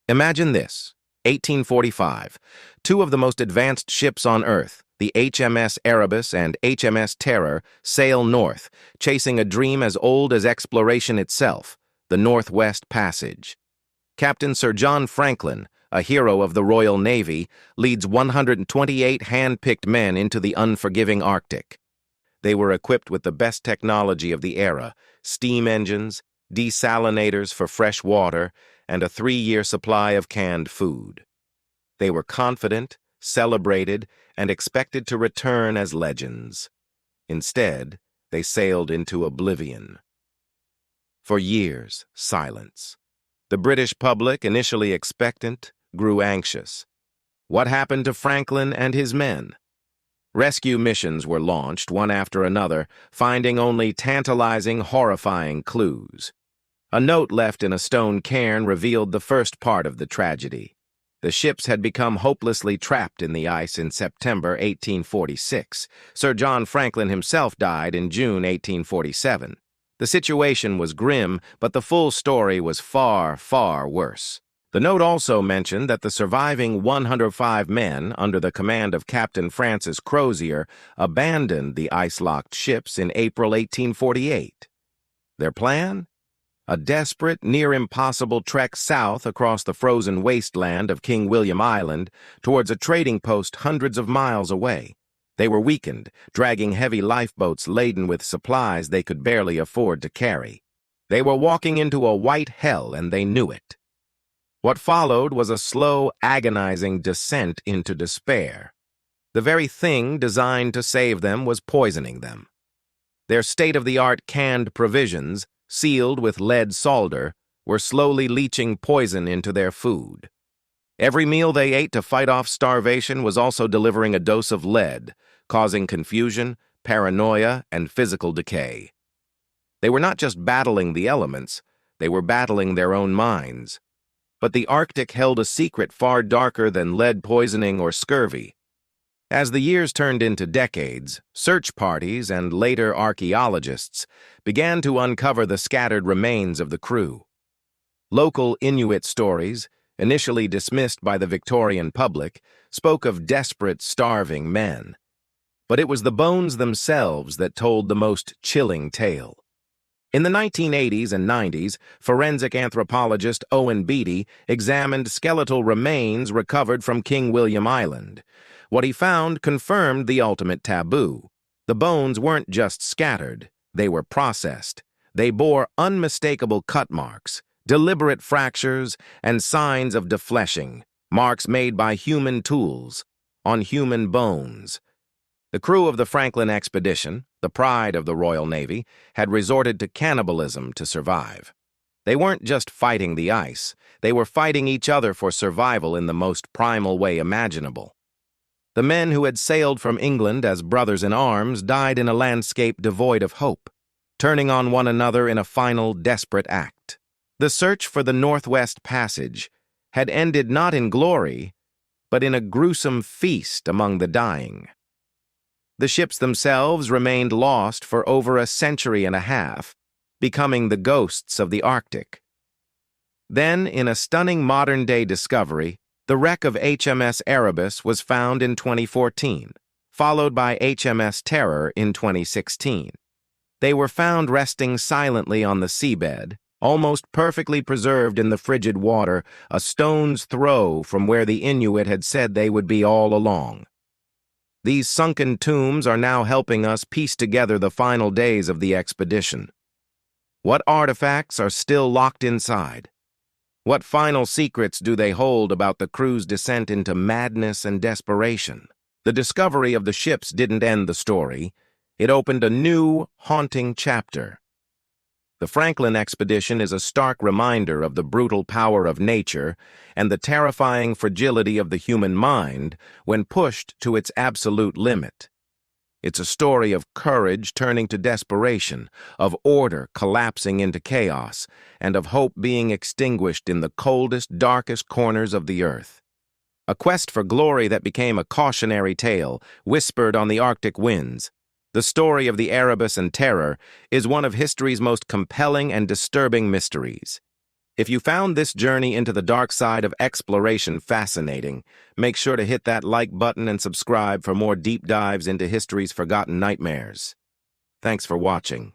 Imagine this, 1845. Two of the most advanced ships on Earth, the HMS Erebus and HMS Terror, sail north, chasing a dream as old as exploration itself, the Northwest Passage. Captain Sir John Franklin, a hero of the Royal Navy, leads 128 hand-picked men into the unforgiving Arctic. They were equipped with the best technology of the era, steam engines, desalinators for fresh water, and a 3-year supply of canned food. They were confident, celebrated, and expected to return as legends. Instead, they sailed into oblivion. For years, silence. The British public, initially expectant, grew anxious. What happened to Franklin and his men? Rescue missions were launched, one after another, finding only tantalizing, horrifying clues. A note left in a stone cairn revealed the first part of the tragedy. The ships had become hopelessly trapped in the ice in September 1846. Sir John Franklin himself died in June 1847. The situation was grim, but the full story was far, far worse. The note also mentioned that the surviving 105 men, under the command of Captain Francis Crozier, abandoned the ice-locked ships in April 1848. Their plan? A desperate, near-impossible trek south across the frozen wasteland of King William Island towards a trading post hundreds of miles away. They were weakened, dragging heavy lifeboats laden with supplies they could barely afford to carry. They were walking into a white hell, and they knew it. What followed was a slow, agonizing descent into despair. The very thing designed to save them was poisoning them. Their state-of-the-art canned provisions, sealed with lead solder, were slowly leaching poison into their food. Every meal they ate to fight off starvation was also delivering a dose of lead, causing confusion, paranoia, and physical decay. They were not just battling the elements, they were battling their own minds. But the Arctic held a secret far darker than lead poisoning or scurvy. As the years turned into decades, search parties and later archaeologists began to uncover the scattered remains of the crew. Local Inuit stories, initially dismissed by the Victorian public, spoke of desperate, starving men. But it was the bones themselves that told the most chilling tale. In the 1980s and 90s, forensic anthropologist Owen Beatty examined skeletal remains recovered from King William Island. What he found confirmed the ultimate taboo. The bones weren't just scattered, they were processed. They bore unmistakable cut marks, deliberate fractures, and signs of defleshing, marks made by human tools, on human bones. The crew of the Franklin expedition, the pride of the Royal Navy, had resorted to cannibalism to survive. They weren't just fighting the ice, they were fighting each other for survival in the most primal way imaginable. The men who had sailed from England as brothers in arms died in a landscape devoid of hope, turning on one another in a final, desperate act. The search for the Northwest Passage had ended not in glory, but in a gruesome feast among the dying. The ships themselves remained lost for over a century and a half, becoming the ghosts of the Arctic. Then, in a stunning modern-day discovery, the wreck of HMS Erebus was found in 2014, followed by HMS Terror in 2016. They were found resting silently on the seabed, almost perfectly preserved in the frigid water, a stone's throw from where the Inuit had said they would be all along. These sunken tombs are now helping us piece together the final days of the expedition. What artifacts are still locked inside? What final secrets do they hold about the crew's descent into madness and desperation? The discovery of the ships didn't end the story. It opened a new, haunting chapter. The Franklin expedition is a stark reminder of the brutal power of nature and the terrifying fragility of the human mind when pushed to its absolute limit. It's a story of courage turning to desperation, of order collapsing into chaos, and of hope being extinguished in the coldest, darkest corners of the earth. A quest for glory that became a cautionary tale, whispered on the Arctic winds. The story of the Erebus and Terror is one of history's most compelling and disturbing mysteries. If you found this journey into the dark side of exploration fascinating, make sure to hit that like button and subscribe for more deep dives into history's forgotten nightmares. Thanks for watching.